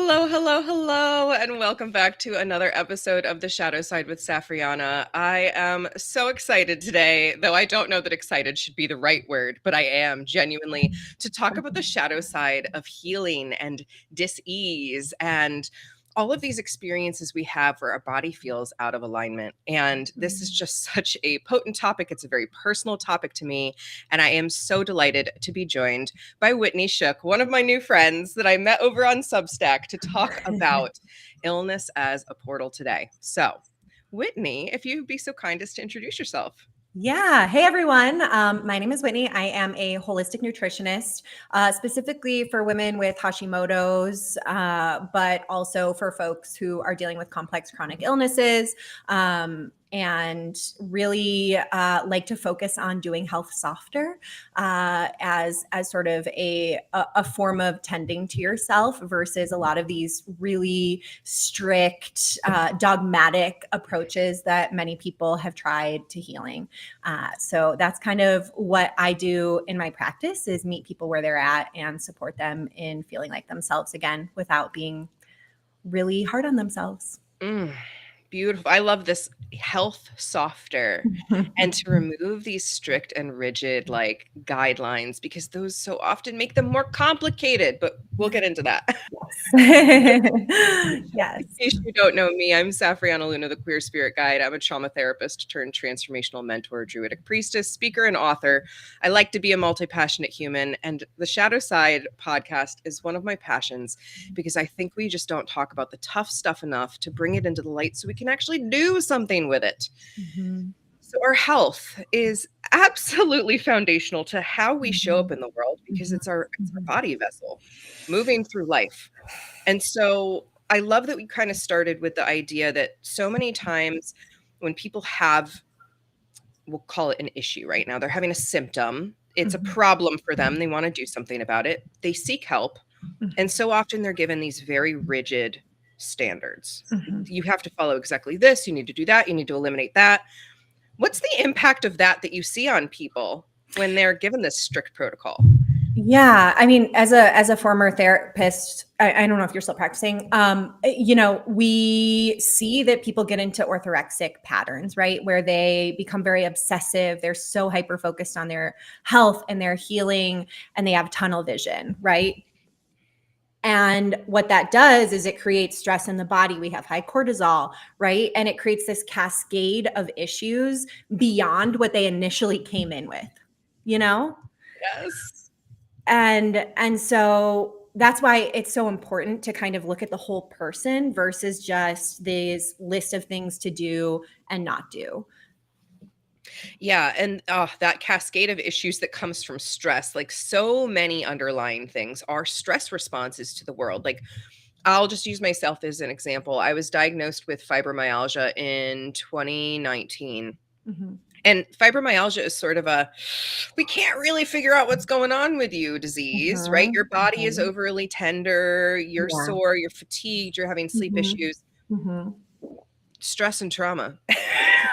Hello, hello, hello, and welcome back to another episode of The Shadow Side with Safrianna. I am so excited today, though I don't know that excited should be the right word, but I am genuinely to talk about the shadow side of healing and dis-ease and all of these experiences we have where our body feels out of alignment. And this is just such a potent topic. It's a very personal topic to me. And I am so delighted to be joined by Whitney Shook, one of my new friends that I met over on Substack to talk about illness as a portal today. So, Whitney, if you'd be so kind as to introduce yourself. Yeah. Hey, everyone. My name is Whitney. I am a holistic nutritionist, specifically for women with Hashimoto's, but also for folks who are dealing with complex chronic illnesses, and really like to focus on doing health softer as sort of a form of tending to yourself versus a lot of these really strict, dogmatic approaches that many people have tried to healing. So that's kind of what I do in my practice, is meet people where they're at and support them in feeling like themselves again without being really hard on themselves. Beautiful. I love this health softer and to remove these strict and rigid like guidelines because those so often make them more complicated, but we'll get into that. Yes. In case you don't know me, I'm Safrianna Luna, the Queer Spirit Guide. I'm a trauma therapist turned transformational mentor, druidic priestess, speaker, and author. I like to be a multi-passionate human, and the Shadow Side podcast is one of my passions because I think we just don't talk about the tough stuff enough to bring it into the light so we can actually do something with it. Mm-hmm. So our health is absolutely foundational to how we show up in the world because it's our body vessel moving through life. And so I love that we kind of started with the idea that so many times when people have, we'll call it an issue right now, they're having a symptom, it's a problem for them, they want to do something about it, they seek help. And so often they're given these very rigid standards. You have to follow exactly this, you need to do that, you need to eliminate that. What's the impact of that you see on people when they're given this strict protocol? Yeah, I mean, as a former therapist, I don't know if you're still practicing. We see that people get into orthorexic patterns, right, where they become very obsessive. They're so hyper focused on their health and their healing, and they have tunnel vision, right? And what that does is it creates stress in the body. We have high cortisol, right? And it creates this cascade of issues beyond what they initially came in with, you know? Yes. And so that's why it's so important to kind of look at the whole person versus just this list of things to do and not do. Yeah, and that cascade of issues that comes from stress, like so many underlying things are stress responses to the world. Like I'll just use myself as an example. I was diagnosed with fibromyalgia in 2019. Mm-hmm. And fibromyalgia is sort of a, we can't really figure out what's going on with you disease, right? Your body is overly tender, you're sore, you're fatigued, you're having sleep issues, stress and trauma.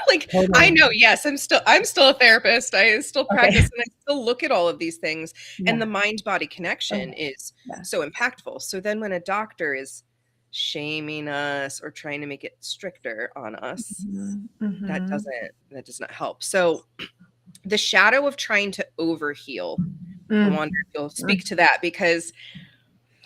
Like I know, yes, I'm still a therapist. I still practice and I still look at all of these things. And the mind-body connection is so impactful. So then when a doctor is shaming us or trying to make it stricter on us, that does not help. So the shadow of trying to overheal, I wonder if you'll speak to that, because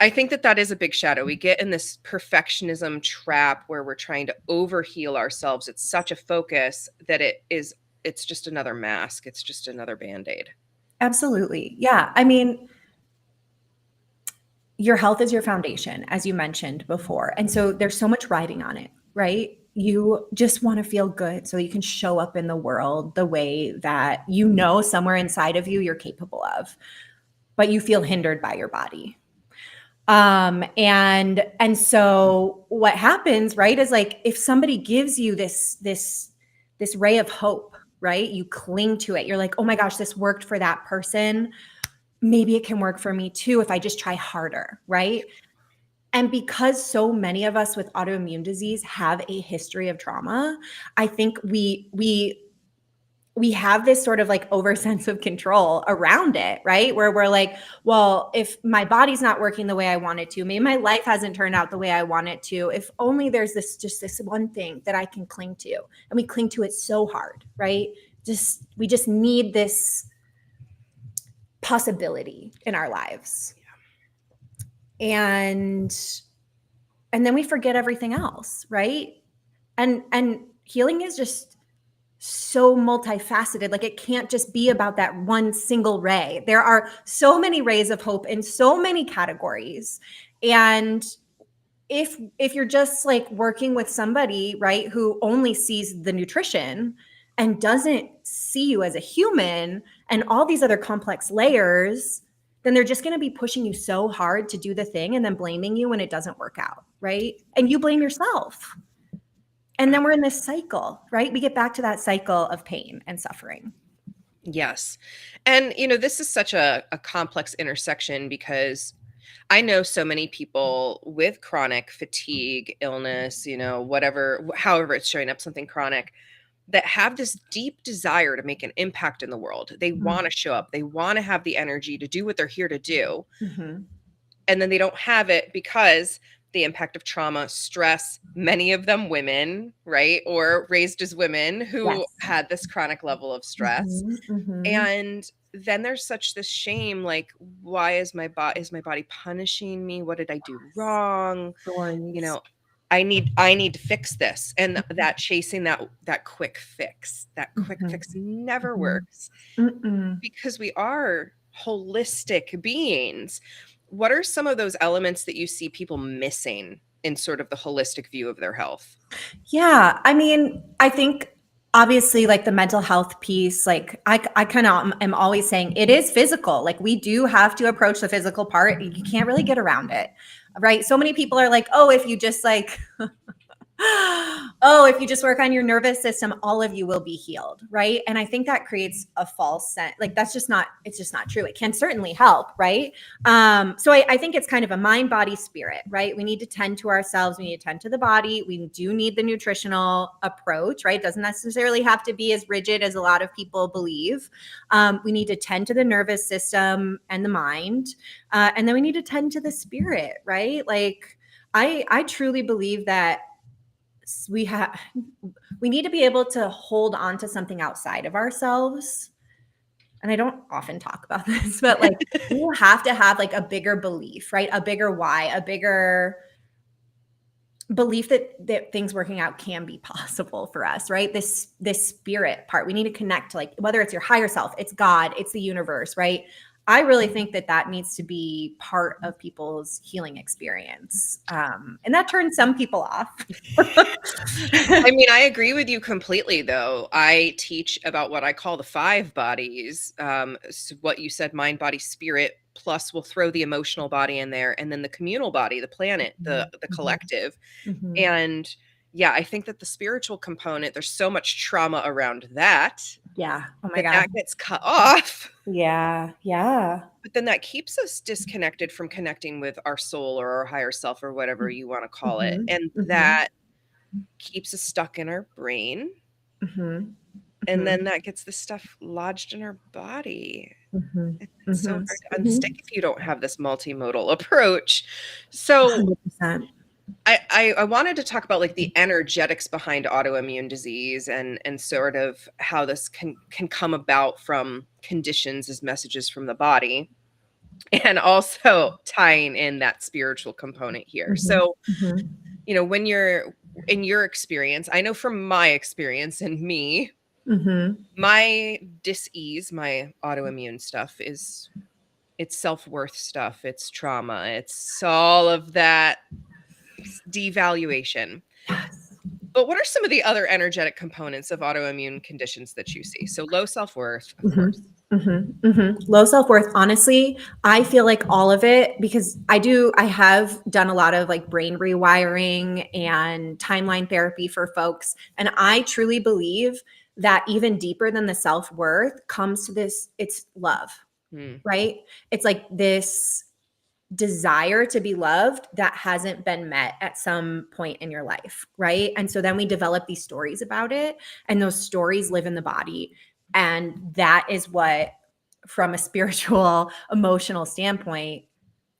I think that is a big shadow. We get in this perfectionism trap where we're trying to overheal ourselves. It's such a focus that it's just another mask. It's just another Band-Aid. Absolutely. Yeah. I mean, your health is your foundation, as you mentioned before. And so there's so much riding on it, right? You just want to feel good so you can show up in the world the way that you know somewhere inside of you you're capable of, but you feel hindered by your body. And so what happens, right, is like if somebody gives you this ray of hope, right, you cling to it. You're like, oh my gosh, this worked for that person. Maybe it can work for me too if I just try harder, right? And because so many of us with autoimmune disease have a history of trauma, I think we we have this sort of like over sense of control around it, right? Where we're like, well, if my body's not working the way I want it to, maybe my life hasn't turned out the way I want it to, if only there's this one thing that I can cling to. And we cling to it so hard, right? We just need this possibility in our lives. And then we forget everything else, right? And healing is just so multifaceted. Like, it can't just be about that one single ray. There are so many rays of hope in so many categories. And if you're just like working with somebody, right, who only sees the nutrition and doesn't see you as a human and all these other complex layers, then they're just going to be pushing you so hard to do the thing and then blaming you when it doesn't work out, right? And you blame yourself. And then we're in this cycle, right? We get back to that cycle of pain and suffering. Yes. And, this is such a complex intersection because I know so many people with chronic fatigue, illness, whatever, however it's showing up, something chronic, that have this deep desire to make an impact in the world. They want to show up. They want to have the energy to do what they're here to do. Mm-hmm. And then they don't have it because the impact of trauma, stress, many of them women, right? Or raised as women who had this chronic level of stress. Mm-hmm. Mm-hmm. And then there's such this shame, like, why is my body punishing me? What did I do wrong? Thorns. I need to fix this. And that chasing that quick fix never works. Mm-mm. Because we are holistic beings. What are some of those elements that you see people missing in sort of the holistic view of their health? Yeah. I mean, I think obviously like the mental health piece, like I kind of am always saying it is physical. Like, we do have to approach the physical part. You can't really get around it. Right. So many people are like, oh, if you just like oh, if you just work on your nervous system, all of you will be healed, right? And I think that creates a false sense. Like, it's just not true. It can certainly help, right? So I think it's kind of a mind, body, spirit, right? We need to tend to ourselves. We need to tend to the body. We do need the nutritional approach, right? It doesn't necessarily have to be as rigid as a lot of people believe. We need to tend to the nervous system and the mind. And then we need to tend to the spirit, right? Like, I truly believe that we need to be able to hold on to something outside of ourselves. And I don't often talk about this, but like, you have to have like a bigger belief, right? A bigger why, a bigger belief that things working out can be possible for us, right? This spirit part, we need to connect to, like, whether it's your higher self, it's God, it's the universe, right? I really think that needs to be part of people's healing experience. And that turns some people off. I mean, I agree with you completely, though. I teach about what I call the 5 bodies. So what you said, mind, body, spirit, plus we'll throw the emotional body in there, and then the communal body, the planet, the collective. Mm-hmm. And yeah, I think that the spiritual component, there's so much trauma around that. Yeah. Oh my God. That gets cut off. Yeah. Yeah. But then that keeps us disconnected from connecting with our soul or our higher self or whatever you want to call it. And that keeps us stuck in our brain. And then that gets the stuff lodged in our body. It's so hard to unstick if you don't have this multimodal approach. So 100%. I wanted to talk about like the energetics behind autoimmune disease and sort of how this can come about from conditions as messages from the body, and also tying in that spiritual component here. So, when you're in your experience, I know from my experience and me, my dis-ease, my autoimmune stuff it's self-worth stuff, it's trauma, it's all of that devaluation. Yes. But what are some of the other energetic components of autoimmune conditions that you see? So low self-worth, of course. Low self-worth. Honestly, I feel like all of it, because I have done a lot of like brain rewiring and timeline therapy for folks. And I truly believe that even deeper than the self-worth comes to this, it's love, right? It's like this desire to be loved that hasn't been met at some point in your life, right? And so then we develop these stories about it, and those stories live in the body. And that is what, from a spiritual, emotional standpoint,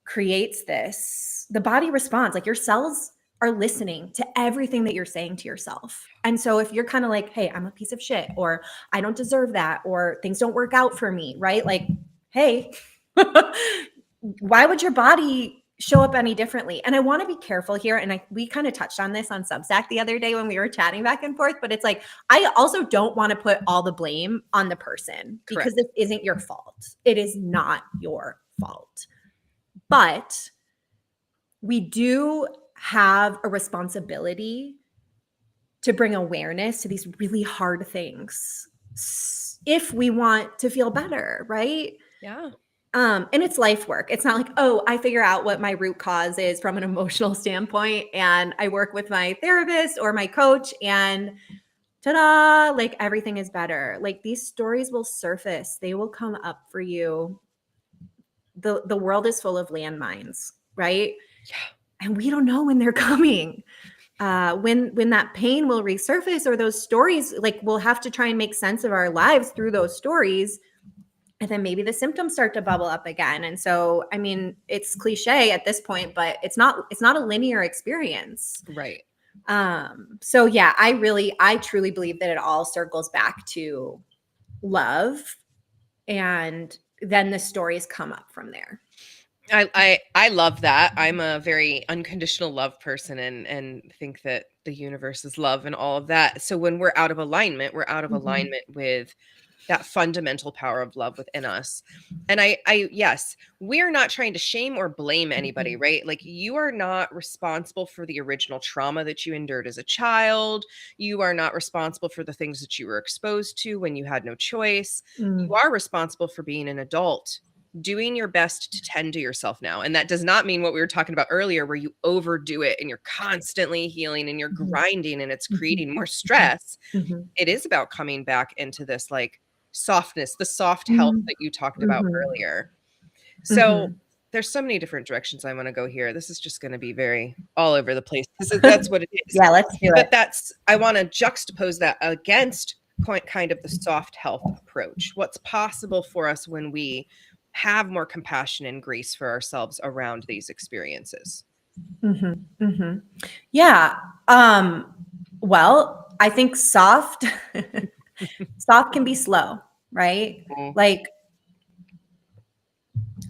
creates this. The body responds, like your cells are listening to everything that you're saying to yourself. And so if you're kind of like, hey, I'm a piece of shit, or I don't deserve that, or things don't work out for me, right? Like, hey, why would your body show up any differently? And I want to be careful here. And we kind of touched on this on Substack the other day when we were chatting back and forth, but it's like, I also don't want to put all the blame on the person because this isn't your fault. It is not your fault. But we do have a responsibility to bring awareness to these really hard things if we want to feel better, right? Yeah. And it's life work. It's not like, oh, I figure out what my root cause is from an emotional standpoint, and I work with my therapist or my coach, and ta-da, like everything is better. Like these stories will surface, they will come up for you. The world is full of landmines, right? Yeah. And we don't know when they're coming. When that pain will resurface, or those stories, like we'll have to try and make sense of our lives through those stories. And then maybe the symptoms start to bubble up again. And so, I mean, it's cliche at this point, but it's not a linear experience. Right. So yeah, I truly believe that it all circles back to love, and then the stories come up from there. I love that. I'm a very unconditional love person and think that the universe is love and all of that. So when we're out of alignment, we're out of alignment with that fundamental power of love within us. And yes, we're not trying to shame or blame anybody, right? Like you are not responsible for the original trauma that you endured as a child. You are not responsible for the things that you were exposed to when you had no choice. You are responsible for being an adult, doing your best to tend to yourself now. And that does not mean what we were talking about earlier, where you overdo it and you're constantly healing and you're grinding and it's creating more stress. It is about coming back into this like softness, the soft health that you talked about earlier. So there's so many different directions I want to go here. This is just going to be very all over the place because that's what it is. Yeah, let's do it. But I want to juxtapose that against kind of the soft health approach. What's possible for us when we have more compassion and grace for ourselves around these experiences. Yeah. Well, I think soft can be slow, right? Like,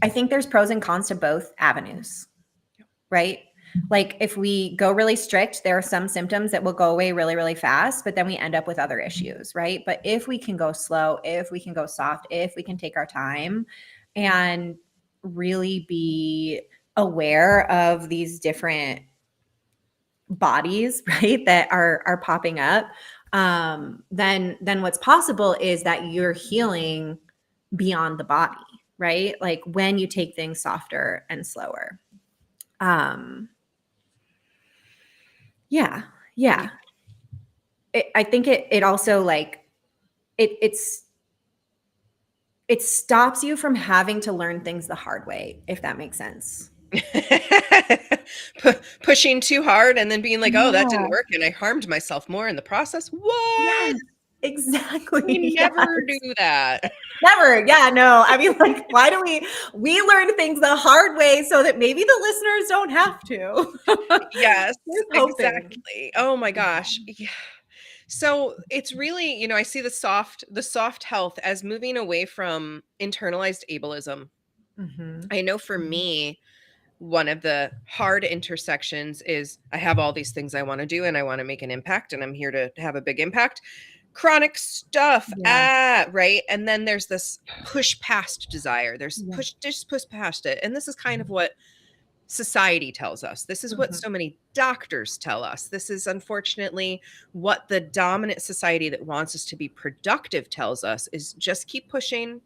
I think there's pros and cons to both avenues, right? Like if we go really strict, there are some symptoms that will go away really, really fast, but then we end up with other issues, right? But if we can go slow, if we can go soft, if we can take our time and really be aware of these different bodies, right, that are popping up, then what's possible is that you're healing beyond the body, right? Like when you take things softer and slower. Yeah. I think it also like it stops you from having to learn things the hard way, if that makes sense. Pushing too hard and then being like, oh, that didn't work and I harmed myself more in the process. What? Yes, exactly. We never do that. Never. Yeah, no. I mean, like, why do we learn things the hard way so that maybe the listeners don't have to? Yes, exactly. Oh my gosh. Yeah. So it's really, I see the soft health as moving away from internalized ableism. I know for me, one of the hard intersections is I have all these things I want to do and I want to make an impact and I'm here to have a big impact. Chronic stuff, right? And then there's this push past desire. There's push past it. And this is kind of what society tells us. This is what so many doctors tell us. This is unfortunately what the dominant society that wants us to be productive tells us, is just keep pushing.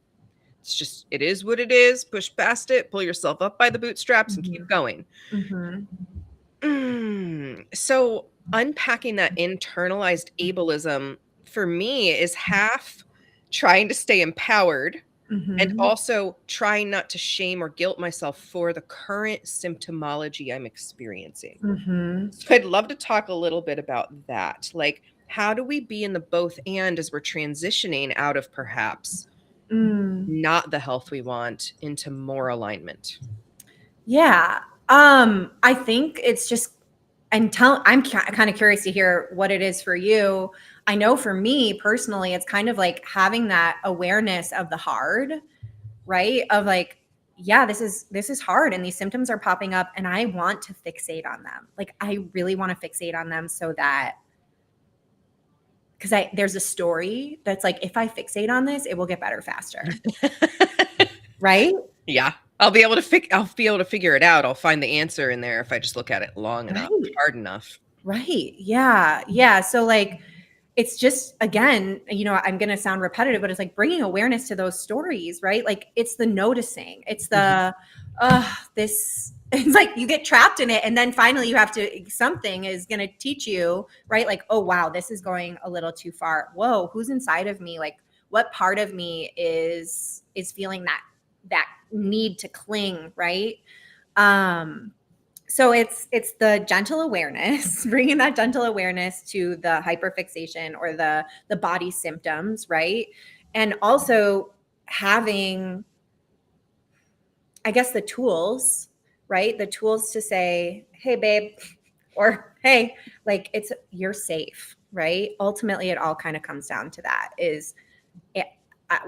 It's just, it is what it is. Push past it, pull yourself up by the bootstraps and keep going. So unpacking that internalized ableism for me is half trying to stay empowered And also trying not to shame or guilt myself for the current symptomology I'm experiencing. So I'd love to talk a little bit about that. Like, how do we be in the both and as we're transitioning out of perhaps not the health we want into more alignment? Yeah. I think it's just, I'm kind of curious to hear what it is for you. I know for me personally, it's kind of like having that awareness of the hard, right? Of like, yeah, this is hard and these symptoms are popping up and I want to fixate on them. Like I really want to fixate on them so that, because there's a story that's like, if I fixate on this, it will get better faster. Right? Yeah. I'll be able to figure it out. I'll find the answer in there if I just look at it long enough, hard enough. Right. Yeah. Yeah. So like, it's just, again, I'm going to sound repetitive, but it's like bringing awareness to those stories, right? Like it's the noticing, it's the, it's like you get trapped in it. And then finally you have to, something is going to teach you, right? Like, oh, wow, this is going a little too far. Whoa, who's inside of me? Like what part of me is feeling that need to cling, right? So it's the gentle awareness, bringing that gentle awareness to the hyperfixation or the body symptoms, right? And also having, I guess, the tools, right? The tools to say, hey, babe, or hey, like you're safe, right? Ultimately, it all kind of comes down to that is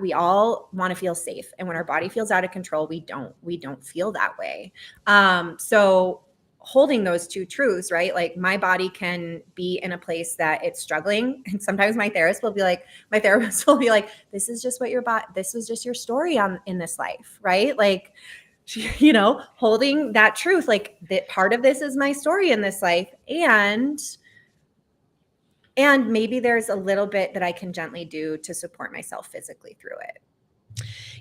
we all want to feel safe. And when our body feels out of control, we don't feel that way. So holding those two truths, right? Like my body can be in a place that it's struggling. And sometimes my therapist will be like, this is just what your body, this was just your story in this life, right? Like, holding that truth, like that part of this is my story in this life. And maybe there's a little bit that I can gently do to support myself physically through it.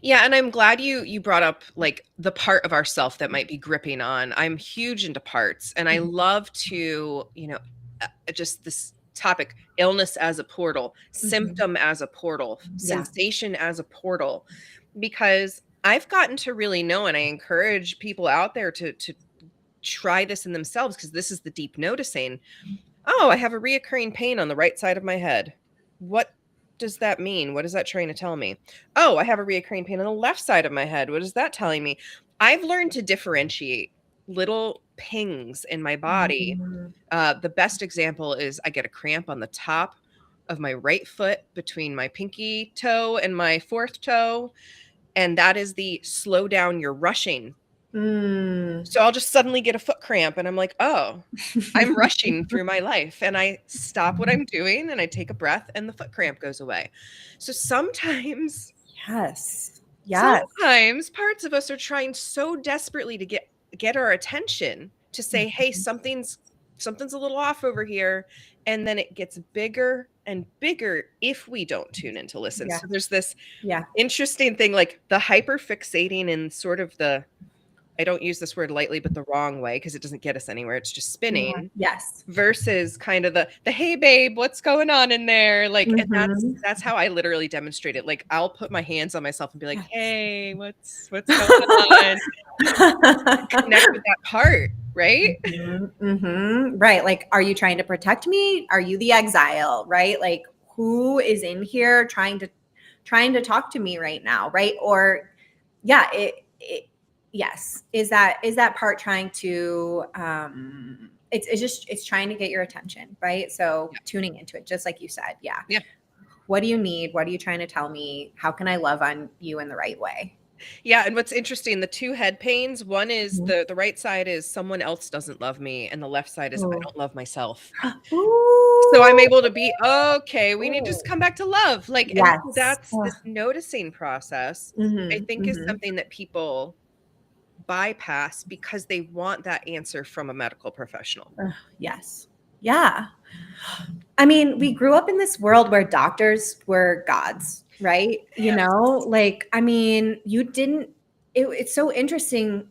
Yeah, and I'm glad you brought up like the part of ourself that might be gripping on. I'm huge into parts, and I love to, just this topic, illness as a portal, symptom as a portal, sensation as a portal, because I've gotten to really know, and I encourage people out there to try this in themselves, because this is the deep noticing. Oh, I have a reoccurring pain on the right side of my head. What does that mean? What is that trying to tell me? Oh, I have a reoccurring pain on the left side of my head. What is that telling me? I've learned to differentiate little pings in my body. The best example is I get a cramp on the top of my right foot between my pinky toe and my fourth toe. And that is the slow down, you're rushing. So I'll just suddenly get a foot cramp and I'm like, oh, I'm rushing through my life. And I stop what I'm doing and I take a breath and the foot cramp goes away. So sometimes parts of us are trying so desperately to get our attention, to say, hey, something's a little off over here. And then it gets bigger and bigger if we don't tune in to listen. So there's this interesting thing, like the hyperfixating and sort of I don't use this word lightly, but the wrong way, because it doesn't get us anywhere. It's just spinning. Yes. Versus kind of the hey babe, what's going on in there? Like, and that's how I literally demonstrate it. Like I'll put my hands on myself and be like, hey, what's going on? Connect with that part, right? Right. Like, are you trying to protect me? Are you the exile? Right? Like, who is in here trying to talk to me right now? Right? Or yes. Is that part trying to it's trying to get your attention, right? So tuning into it, just like you said. Yeah. What do you need? What are you trying to tell me? How can I love on you in the right way? Yeah, and what's interesting, the two head pains, one is the right side is someone else doesn't love me, and the left side is I don't love myself. So I'm able to be, okay, we need to just come back to love. Like, and so that's this noticing process, I think is something that people bypass because they want that answer from a medical professional. Yes. Yeah. I mean, we grew up in this world where doctors were gods, right? Like, I mean, it's so interesting,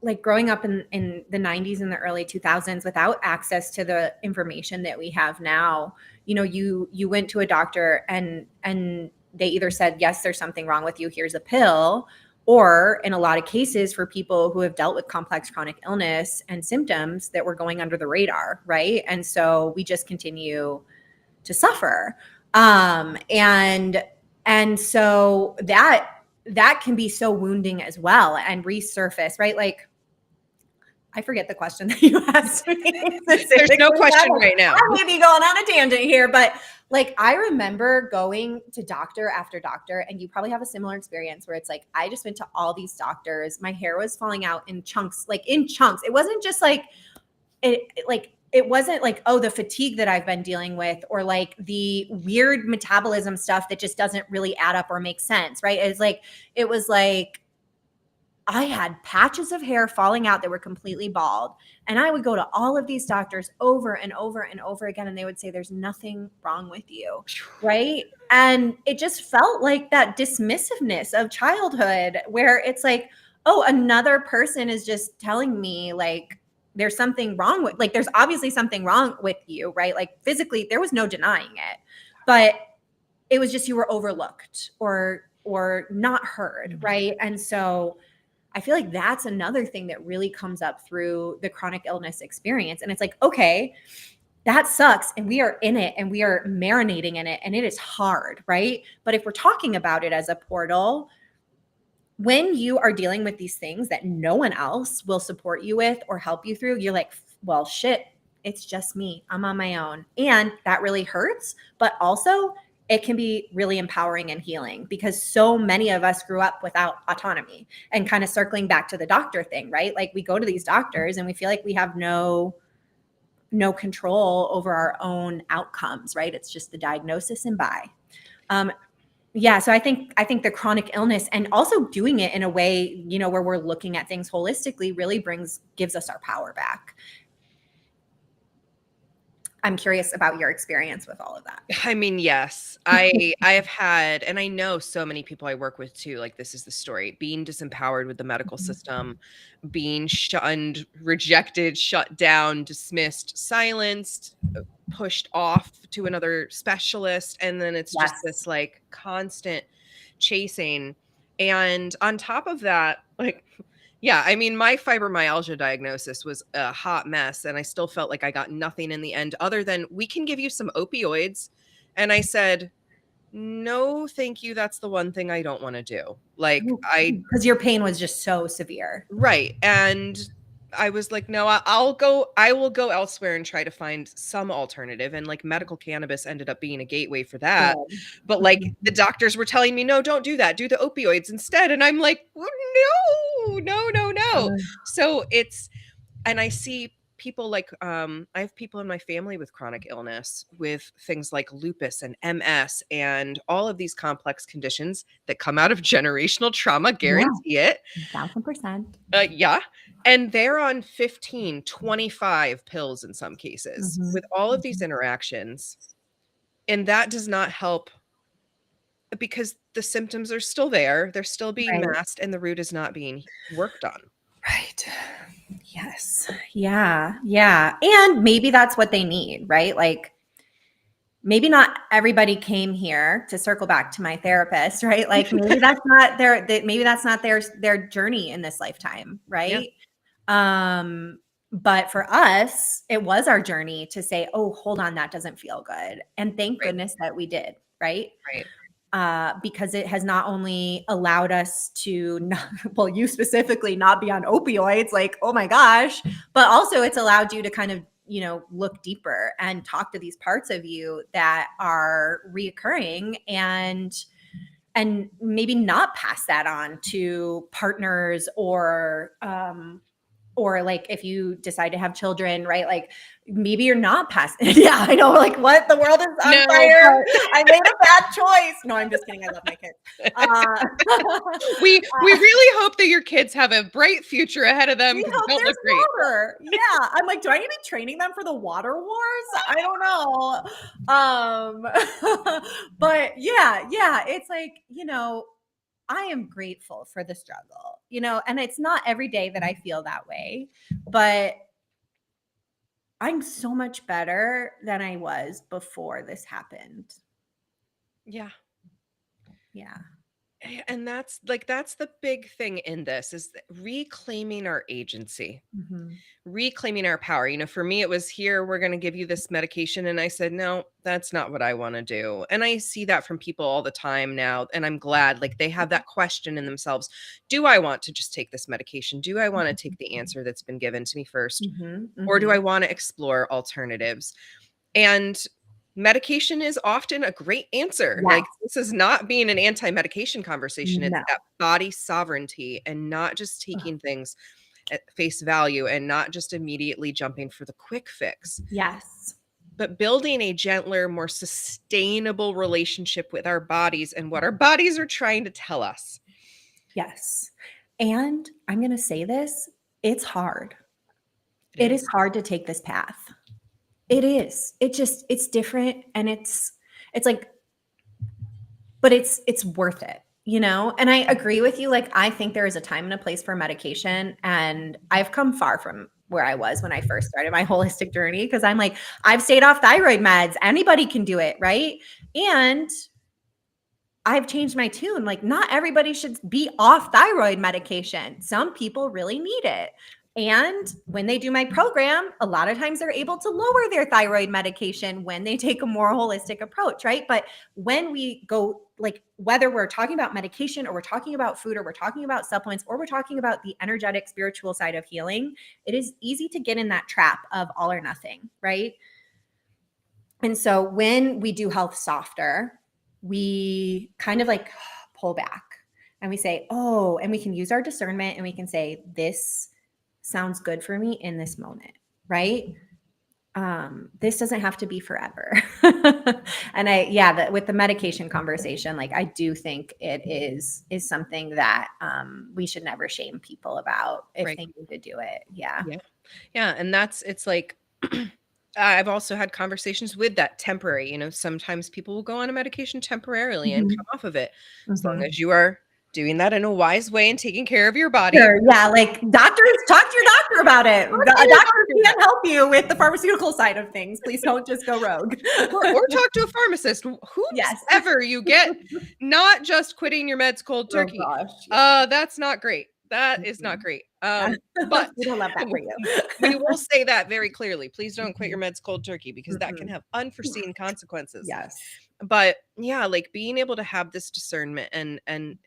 like growing up in the 90s and the early 2000s without access to the information that we have now. You went to a doctor and they either said, yes, there's something wrong with you, here's a pill, or in a lot of cases for people who have dealt with complex chronic illness and symptoms that were going under the radar, right? And so we just continue to suffer. And so that can be so wounding as well and resurface, right? Like, I forget the question that you asked me. There's no question right now. I may be going on a tangent here, but like, I remember going to doctor after doctor, and you probably have a similar experience where it's like, I just went to all these doctors. My hair was falling out in chunks, like in chunks. It wasn't just like, it wasn't like, oh, the fatigue that I've been dealing with, or like the weird metabolism stuff that just doesn't really add up or make sense, right? It was like I had patches of hair falling out that were completely bald. And I would go to all of these doctors over and over and over again, and they would say, there's nothing wrong with you, right? And it just felt like that dismissiveness of childhood where it's like, oh, another person is just telling me like, there's something wrong with, like, there's obviously something wrong with you, right? Like physically, there was no denying it, but it was just you were overlooked or not heard, right? And so I feel like that's another thing that really comes up through the chronic illness experience. And it's like, okay, that sucks. And we are in it and we are marinating in it and it is hard, right? But if we're talking about it as a portal, when you are dealing with these things that no one else will support you with or help you through, you're like, well, shit, it's just me. I'm on my own. And that really hurts. But also, it can be really empowering and healing because so many of us grew up without autonomy. And kind of circling back to the doctor thing, right? Like we go to these doctors and we feel like we have no control over our own outcomes, right? It's just the diagnosis and bye. Yeah, so I think the chronic illness and also doing it in a way, you know, where we're looking at things holistically really gives us our power back. I'm curious about your experience with all of that. I mean, yes, I have had, and I know so many people I work with too, like this is the story, being disempowered with the medical system, being shunned, rejected, shut down, dismissed, silenced, pushed off to another specialist. And then it's just this like constant chasing. And on top of that, like, yeah, I mean, my fibromyalgia diagnosis was a hot mess, and I still felt like I got nothing in the end other than we can give you some opioids. And I said, no, thank you. That's the one thing I don't want to do. Like, because your pain was just so severe. Right. And I was like, no, I will go elsewhere and try to find some alternative. And like medical cannabis ended up being a gateway for that. But like the doctors were telling me, no, don't do that. Do the opioids instead. And I'm like, no, no, no, no. So and I see people like, I have people in my family with chronic illness with things like lupus and MS and all of these complex conditions that come out of generational trauma, guarantee it. 1,000%. Yeah. And they're on 15, 25 pills in some cases with all of these interactions. And that does not help because the symptoms are still there. They're still being masked and the root is not being worked on. Right. Yes. Yeah. Yeah. And maybe that's what they need, right? Like maybe not everybody came here to circle back to my therapist, right? Like maybe that's not their journey in this lifetime, right? Yeah. But for us, it was our journey to say, oh, hold on, that doesn't feel good. And thank goodness that we did, right? Right. Because it has not only allowed us to not, well, you specifically not be on opioids, like, oh my gosh, but also it's allowed you to kind of, you know, look deeper and talk to these parts of you that are reoccurring and maybe not pass that on to partners or like if you decide to have children, right? Like maybe you're not past. Yeah, I know. Like what? The world is on fire. I made a bad choice. No, I'm just kidding. I love my kids. We really hope that your kids have a bright future ahead of them. We hope there's water. Yeah, I'm like, do I need to be training them for the water wars? I don't know. But yeah, it's like, you know, I am grateful for the struggle, you know, and it's not every day that I feel that way, but I'm so much better than I was before this happened. Yeah. Yeah. And that's the big thing in this is reclaiming our agency, Mhm. reclaiming our power. For me, it was here, we're going to give you this medication. And I said, no, that's not what I want to do. And I see that from people all the time now. And I'm glad they have that question in themselves. Do I want to just take this medication? Do I want to take the answer that's been given to me first? Mhm. Or do I Mhm. want to explore alternatives? And medication is often a great answer. Yes. This is not being an anti-medication conversation. It's No. that body sovereignty and not just Ugh. taking things at face value and not just immediately jumping for the quick fix, Yes. but building a gentler, more sustainable relationship with our bodies and what our bodies are trying to tell us. Yes. And I'm going to say this, it's hard. It It is is. hard to take this path. It is. It's different, and it's like, but it's worth it, you know? And I agree with you. Like, I think there is a time and a place for medication, and I've come far from where I was when I first started my holistic journey, because I'm like, I've stayed off thyroid meds. Anybody can do it, right? And I've changed my tune. Like, not everybody should be off thyroid medication. Some people really need it. And when they do my program, a lot of times they're able to lower their thyroid medication when they take a more holistic approach, right? But when we go, like, whether we're talking about medication or we're talking about food or we're talking about supplements or we're talking about the energetic spiritual side of healing, it is easy to get in that trap of all or nothing, right? And so when we do health softer, we kind of like pull back and we say, oh, and we can use our discernment and we can say, this sounds good for me in this moment, right? This doesn't have to be forever. And with the medication conversation, like, I do think it is something that we should never shame people about if Right. they need to do it. Yeah. Yeah. Yeah. And it's like, I've also had conversations with that temporary, sometimes people will go on a medication temporarily and Mhm. come off of it, as long Mhm. as you are doing that in a wise way and taking care of your body. Sure, yeah, like, doctors, talk to your doctor about it. Talk to A your doctor doctor can't help you with the pharmaceutical side of things. Please don't just go rogue. or talk to a pharmacist. Whomsoever Yes. you get, not just quitting your meds cold Oh turkey. gosh, yeah. That's not great. That is not Mhm. great. Yeah. But We don't love that for you. we will say that very clearly. Please don't quit your Mhm. meds cold turkey because that can Mhm. have unforeseen consequences. Yes. But yeah, being able to have this discernment and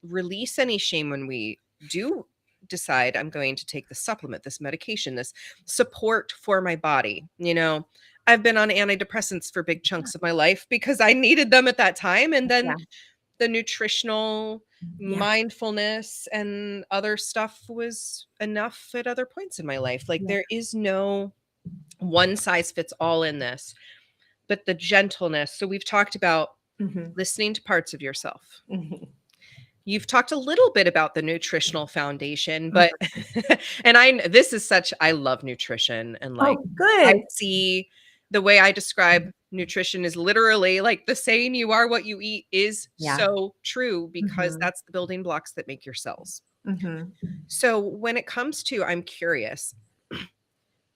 release any shame when we do decide I'm going to take this supplement, this medication, this support for my body. I've been on antidepressants for big Yeah. chunks of my life because I needed them at that time. And then Yeah. the nutritional Yeah. mindfulness and other stuff was enough at other points in my life. Yeah. There is no one size fits all in this, but the gentleness. So we've talked about Mhm. listening to parts of yourself. Mhm. You've talked a little bit about the nutritional foundation, Mhm. but and I love nutrition, and Oh, I good. see the way I describe nutrition is literally the saying you are what you eat is Yeah. so true because Mhm. that's the building blocks that make your cells. Mhm. So when it comes to, I'm curious,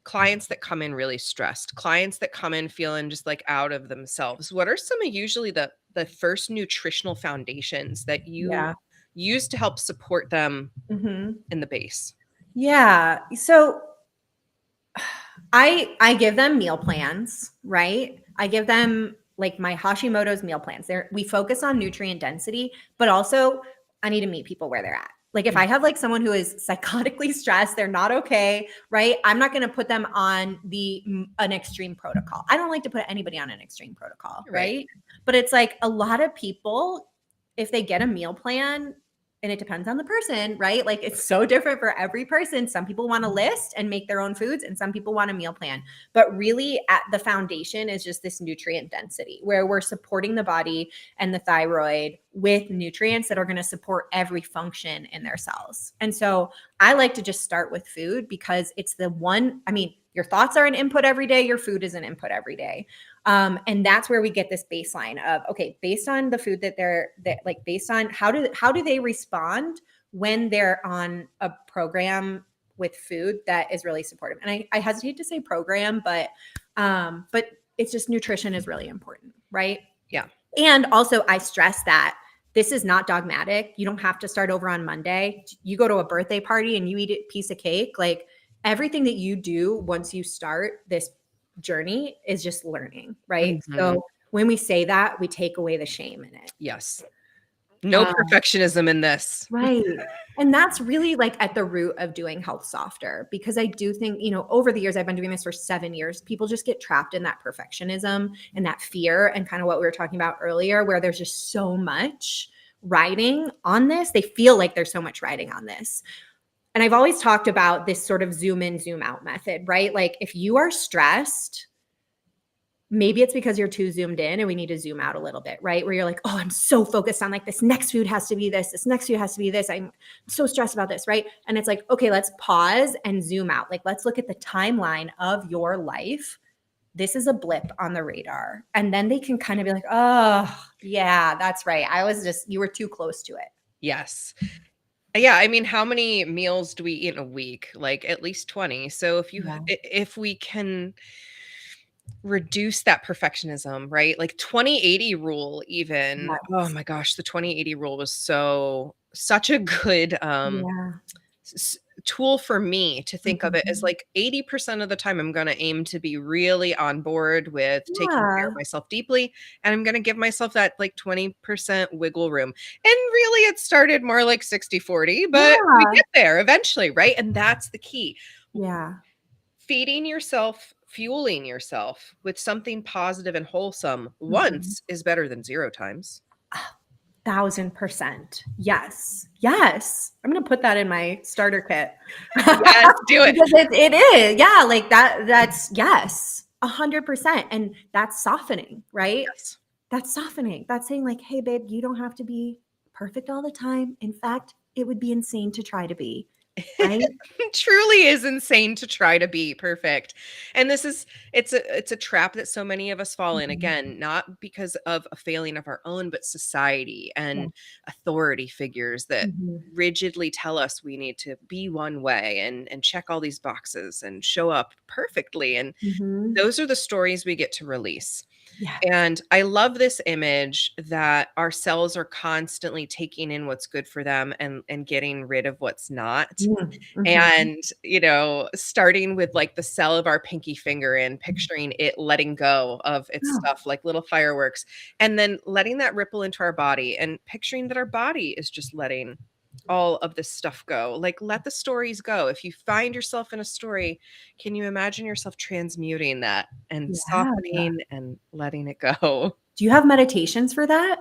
clients that come in really stressed, clients that come in feeling just out of themselves, what are some of usually the first nutritional foundations that you Yeah. use to help support them Mhm. in the base? Yeah. So I give them meal plans, right? I give them like my Hashimoto's meal plans. We focus on nutrient density, but also I need to meet people where they're at. Like, if Mm. I have like someone who is psychotically stressed, they're not okay, right? I'm not going to put them on an extreme protocol. I don't like to put anybody on an extreme protocol, Right. right? But it's like a lot of people, if they get a meal plan, and it depends on the person, right? Like, it's so different for every person. Some people want a list and make their own foods, and some people want a meal plan. But really, at the foundation is just this nutrient density where we're supporting the body and the thyroid with nutrients that are going to support every function in their cells. And so I like to just start with food because it's the one, I mean, your thoughts are an input every day, your food is an input every day. And that's where we get this baseline of, okay, based on the food based on how do they respond when they're on a program with food that is really supportive. And I hesitate to say program, but it's just nutrition is really important, right? Yeah. And also I stress that this is not dogmatic. You don't have to start over on Monday. You go to a birthday party and you eat a piece of cake. Like everything that you do once you start this journey is just learning, right? So when we say that, we take away the shame in it. Yes. No perfectionism in this. Right. And that's really like at the root of doing health softer, because I do think, over the years, I've been doing this for 7 years. People just get trapped in that perfectionism and that fear and kind of what we were talking about earlier, where there's just so much riding on this. They feel like there's so much riding on this. And I've always talked about this sort of zoom in, zoom out method, right? Like if you are stressed, maybe it's because you're too zoomed in and we need to zoom out a little bit, right? Where you're like, oh, I'm so focused on like this next food has to be this next food has to be this. I'm so stressed about this, right? And it's like, okay, let's pause and zoom out. Like, let's look at the timeline of your life. This is a blip on the radar. And then they can kind of be like, oh, yeah, that's right. You were too close to it. Yes. Yeah. I mean, how many meals do we eat in a week? Like at least 20. So if we can reduce that perfectionism, right? Like 20/80 rule even. Yes. Oh my gosh, the 20/80 rule was such a good tool for me to think of it as like 80% of the time I'm going to aim to be really on board with taking care of myself deeply, and I'm going to give myself that like 20% wiggle room. And really it started more like 60/40, but we get there eventually, right? And that's the key. Yeah. Feeding yourself, fueling yourself with something positive and wholesome once is better than 0 times. 1,000%. Yes. Yes. I'm going to put that in my starter kit. Yes, do it. Because it is. Yeah. Like that's yes. 100%. And that's softening, right? Yes. That's softening. That's saying like, hey babe, you don't have to be perfect all the time. In fact, it would be insane to try to be. Right? It truly is insane to try to be perfect. And it's a trap that so many of us fall in, again, not because of a failing of our own, but society and authority figures that rigidly tell us we need to be one way and check all these boxes and show up perfectly. And those are the stories we get to release. Yeah. And I love this image that our cells are constantly taking in what's good for them and getting rid of what's not. And, starting with like the cell of our pinky finger and picturing it letting go of its stuff like little fireworks, and then letting that ripple into our body and picturing that our body is just letting all of this stuff go. Like, let the stories go. If you find yourself in a story, can you imagine yourself transmuting that and softening and letting it go? Do you have meditations for that?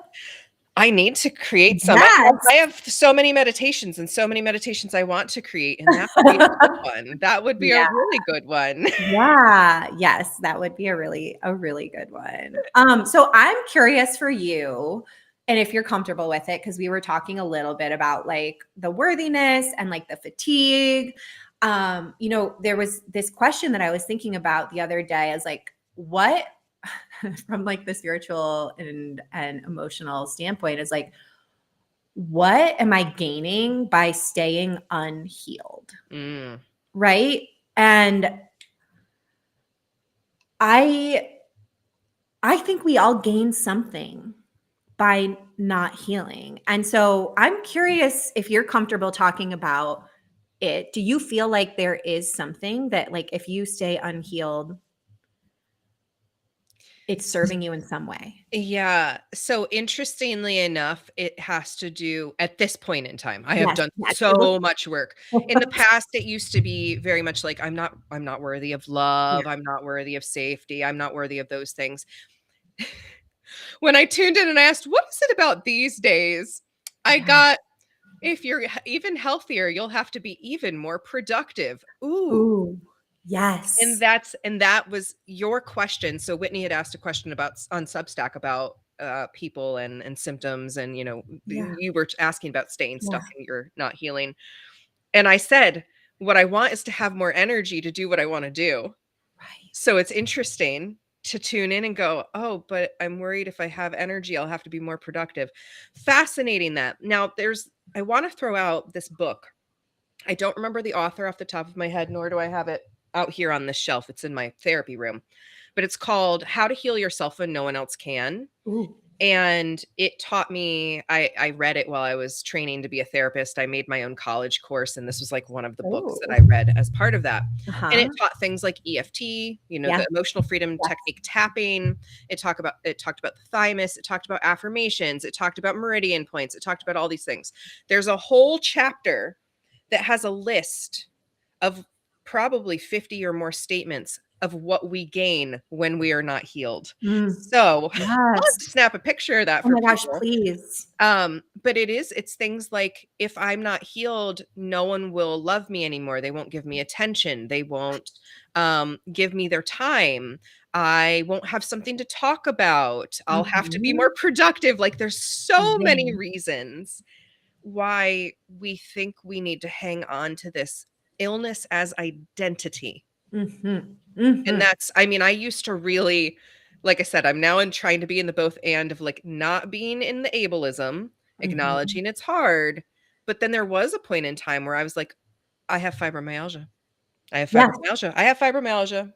I need to create some. Yes. I have so many meditations and so many meditations I want to create, and that would be a good one. That would be a really good one. Yeah. Yes, that would be a really good one. So I'm curious for you, and if you're comfortable with it, because we were talking a little bit about like the worthiness and like the fatigue. There was this question that I was thinking about the other day. I was like, what from like the spiritual and emotional standpoint is like, what am I gaining by staying unhealed? Right. And I think we all gain something by not healing. And so I'm curious if you're comfortable talking about it. Do you feel like there is something that like if you stay unhealed, it's serving you in some way? Yeah. So interestingly enough, it has to do at this point in time. I have done so much work. In the past, it used to be very much like I'm not worthy of love. I'm not worthy of safety. I'm not worthy of those things. When I tuned in and I asked, what is it about these days? I got, if you're even healthier, you'll have to be even more productive. Ooh. Yes. And that was your question. So Whitney had asked a question on Substack about people and symptoms. And, you were asking about staying stuck and you're not healing. And I said, what I want is to have more energy to do what I want to do. Right. So it's interesting to tune in and go, oh, but I'm worried if I have energy, I'll have to be more productive. Fascinating that. Now I want to throw out this book. I don't remember the author off the top of my head, nor do I have it out here on this shelf. It's in my therapy room, but it's called How to Heal Yourself When No One Else Can. Ooh. And it taught me, I read it while I was training to be a therapist. I made my own college course, and this was like one of the books that Oh. I read as part of that. And it Uh-huh. taught things like EFT, Yeah. the emotional freedom Yes. technique tapping. It talked about the thymus. It talked about affirmations. It talked about meridian points. It talked about all these things. There's a whole chapter that has a list of probably 50 or more statements of what we gain when we are not healed. Mm. So I'll have Yes. to snap a picture of that Oh for my gosh, people. please. But it's things like, if I'm not healed, no one will love me anymore. They won't give me attention. They won't give me their time. I won't have something to talk about. I'll have to be Mhm. more productive. Like, there's so many Same. reasons why we think we need to hang on to this illness as identity. Mhm. And Mhm. that's, I mean, I used to really, like I said, I'm now in trying to be in the both and of like not being in the ableism, Mhm. acknowledging it's hard. But then there was a point in time where I was like, I have fibromyalgia. I have Yes. fibromyalgia. I have fibromyalgia.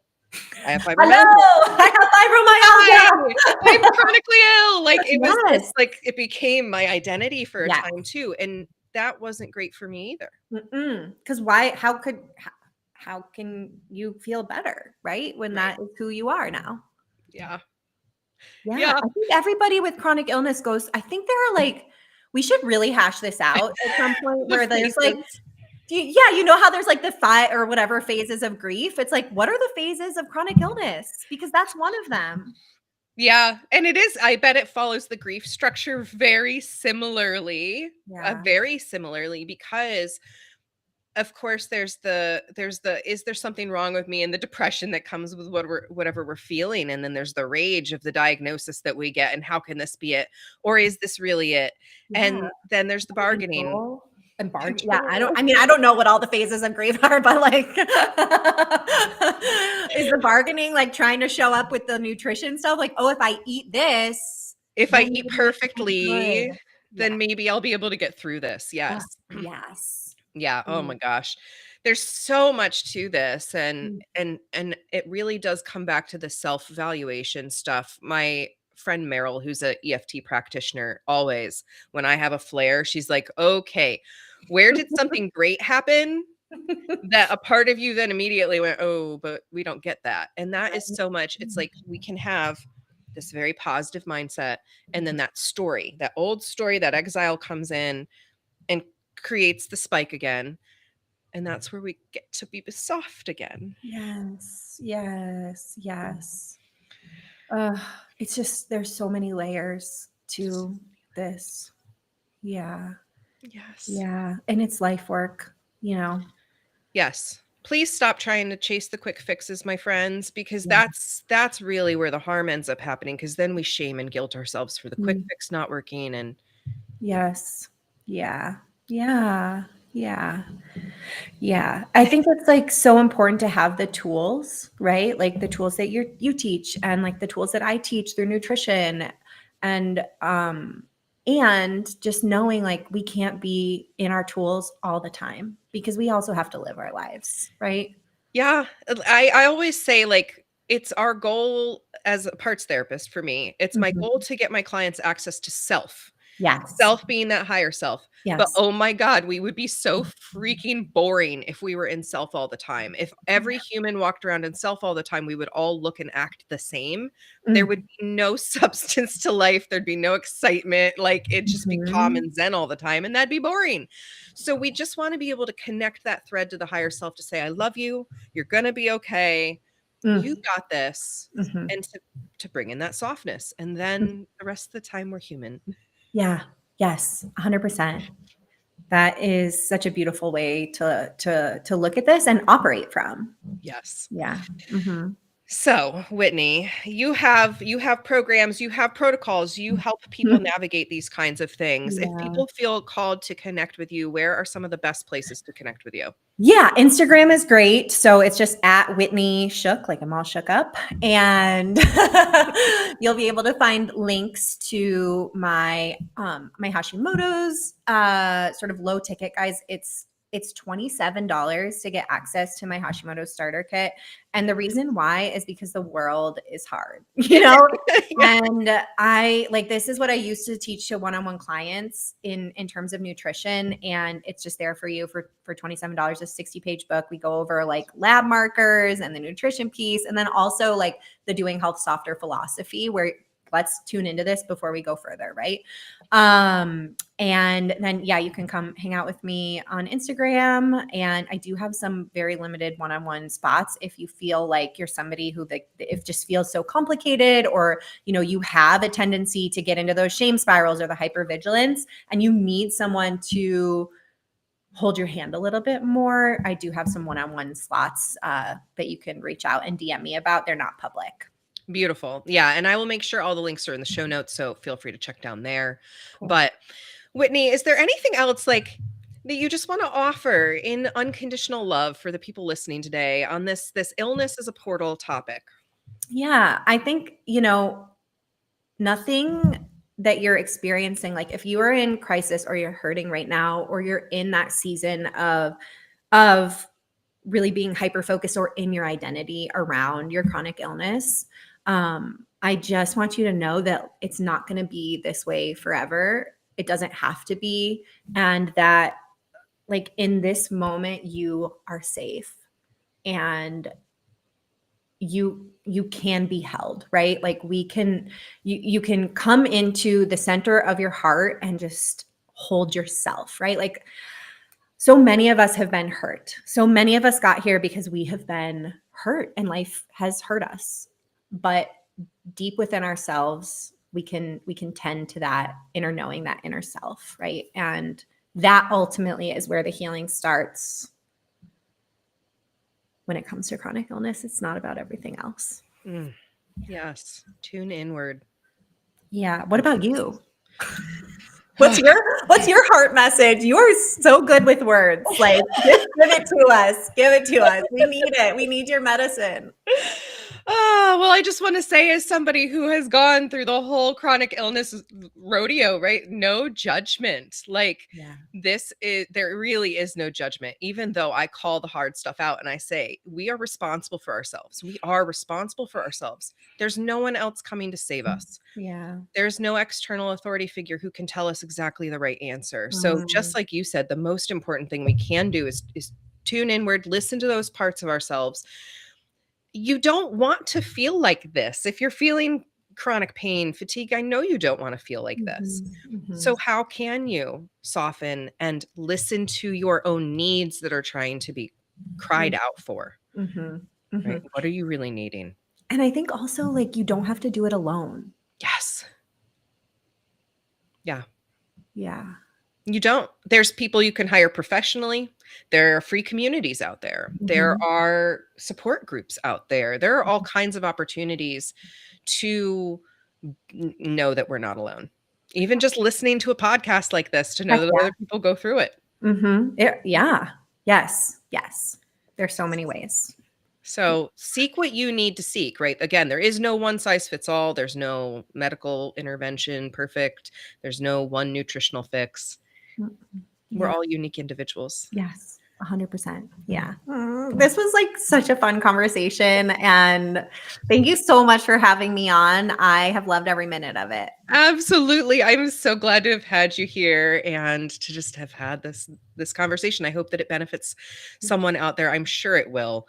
I have fibromyalgia. Hello, I have Hi, I'm fibromyalgia. chronically ill. Like, it's Yes. like it became my identity for a Yes. time too. And that wasn't great for me either. Because why? How can you feel better, right? When Right. that is who you are now. Yeah. Yeah, Yeah. I think everybody with chronic illness goes. I think there are like, we should really hash this out at some point The where there's like, phases. yeah, you know how there's like the five or whatever phases of grief. It's like, what are the phases of chronic illness? Because that's one of them. Yeah, and it is, I bet it follows the grief structure Yeah. very similarly, because of course there's the is there something wrong with me, and the depression that comes with whatever we're feeling, and then there's the rage of the diagnosis that we get, and how can this be it, or is this really it? Yeah. And then there's the bargaining. Control and bargain. Yeah, Control. I don't know what all the phases of grief are, but like is the bargaining like trying to show up with the nutrition stuff? Like, oh, if I eat this, If I then eat maybe I'm good. perfectly, Yeah. then maybe I'll be able to get through this. Oh, Yes. yes. Yeah, oh Mm, my gosh. There's so much to this, and mm, it really does come back to the self-evaluation stuff. My friend Meryl, who's a EFT practitioner, always, when I have a flare, she's like, "Okay, where did something great happen that a part of you then immediately went, 'Oh, but we don't get that.'" And that is so much, it's like we can have this very positive mindset, and then that story, that old story, that exile comes in and creates the spike again, and that's where we get to be soft again. Yes, yes, yes. It's just there's so many layers to this. Yeah. Yes. Yeah. And it's life work, you know. Yes. Please stop trying to chase the quick fixes, my friends, because Yeah. that's really where the harm ends up happening, because then we shame and guilt ourselves for the quick Mm, fix not working. And yes. Yeah. Yeah. Yeah. Yeah. I think it's like so important to have the tools, right? Like the tools that you teach and like the tools that I teach through nutrition and just knowing like we can't be in our tools all the time because we also have to live our lives, right? yeah, I always say, like, it's our goal as a parts therapist. For me, it's my goal Mhm. to get my clients access to self. Yes. Self being that higher self. But, Yes. oh my god, we would be so freaking boring if we were in self all the time. If every human walked around in self all the time, we would all look and act the same. There would Mm. be no substance to life. There'd be no excitement. Like, it'd just be calm Mhm. and zen all the time, and that'd be boring. So we just wanna be able to connect that thread to the higher self to say, "I love you. You're gonna be okay. You Mm. got this." Mhm. And to bring in that softness, and then the rest of the time we're human. Yeah. Yes. 100%. That is such a beautiful way to look at this and operate from. Yes. Yeah. Mhm. So, Whitney, you have programs, you have protocols, you help people navigate these kinds of things. If Yeah. people feel called to connect with you, where are some of the best places to connect with you? Yeah, Instagram is great. So it's just at Whitney Shook, like I'm all shook up. And you'll be able to find links to my my Hashimoto's sort of low ticket guys. It's it's $27 to get access to my Hashimoto's starter kit. And the reason why is because the world is hard, Yeah. And this is what I used to teach to one-on-one clients in terms of nutrition. And it's just there for you for $27, a 60-page book. We go over like lab markers and the nutrition piece, and then also like the doing health softer philosophy, where let's tune into this before we go further, right? And then, you can come hang out with me on Instagram. And I do have some very limited one-on-one spots if you feel like you're somebody who if it just feels so complicated, or, you have a tendency to get into those shame spirals or the hypervigilance, and you need someone to hold your hand a little bit more. I do have some one-on-one slots that you can reach out and DM me about. They're not public. Beautiful. Yeah. And I will make sure all the links are in the show notes, so feel free to check down there. Cool. But Whitney, is there anything else like that you just want to offer in unconditional love for the people listening today on this illness as a portal topic? Yeah, I think, nothing that you're experiencing, like if you are in crisis or you're hurting right now, or you're in that season of really being hyper-focused or in your identity around your chronic illness, I just want you to know that it's not going to be this way forever. It doesn't have to be. And that like in this moment, you are safe and you can be held, right? Like you can come into the center of your heart and just hold yourself, right? Like so many of us have been hurt. So many of us got here because we have been hurt and life has hurt us. But deep within ourselves, we can tend to that inner knowing, that inner self, right? And that ultimately is where the healing starts. When it comes to chronic illness, it's not about everything else. Yes. Tune inward. Yeah. What about you? What's your heart message? You are so good with words. Like, just give it to us. Give it to us. We need it. We need your medicine. Oh, well, I just want to say, as somebody who has gone through the whole chronic illness rodeo, right? No judgment. Like there really is no judgment, even though I call the hard stuff out and I say, we are responsible for ourselves. We are responsible for ourselves. There's no one else coming to save us. Yeah. There's no external authority figure who can tell us exactly the right answer. So just like you said, the most important thing we can do is tune inward, listen to those parts of ourselves. You don't want to feel like this. If you're feeling chronic pain, fatigue, I know you don't want to feel like this. So how can you soften and listen to your own needs that are trying to be cried out for? Right? What are you really needing? And I think also, like, you don't have to do it alone. Yes. Yeah. Yeah. You don't. There's people you can hire professionally. There are free communities out there. There are support groups out there. There are all kinds of opportunities to know that we're not alone. Even just listening to a podcast like this to know that other people go through it. Yeah. Yes. There's so many ways. So seek what you need to seek, right? Again, there is no one size fits all. There's no medical intervention perfect. There's no one nutritional fix. We're all unique individuals. Yes, 100%. Yeah. This was like such a fun conversation. And thank you so much for having me on. I have loved every minute of it. Absolutely. I'm so glad to have had you here and to just have had this conversation. I hope that it benefits someone out there. I'm sure it will,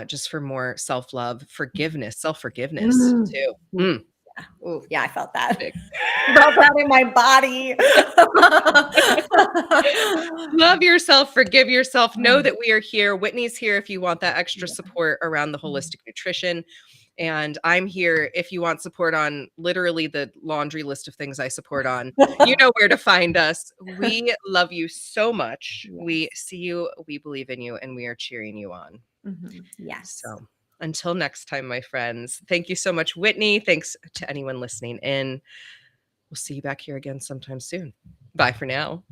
just for more self-love, self-forgiveness too. Yeah, I felt that. Felt that in my body. Love yourself, forgive yourself. Know that we are here. Whitney's here if you want that extra support around the holistic nutrition. And I'm here if you want support on literally the laundry list of things I support on. You know where to find us. We love you so much. Yes. We see you, we believe in you, and we are cheering you on. Yes. So until next time, my friends, thank you so much, Whitney. Thanks to anyone listening in. We'll see you back here again sometime soon. Bye for now.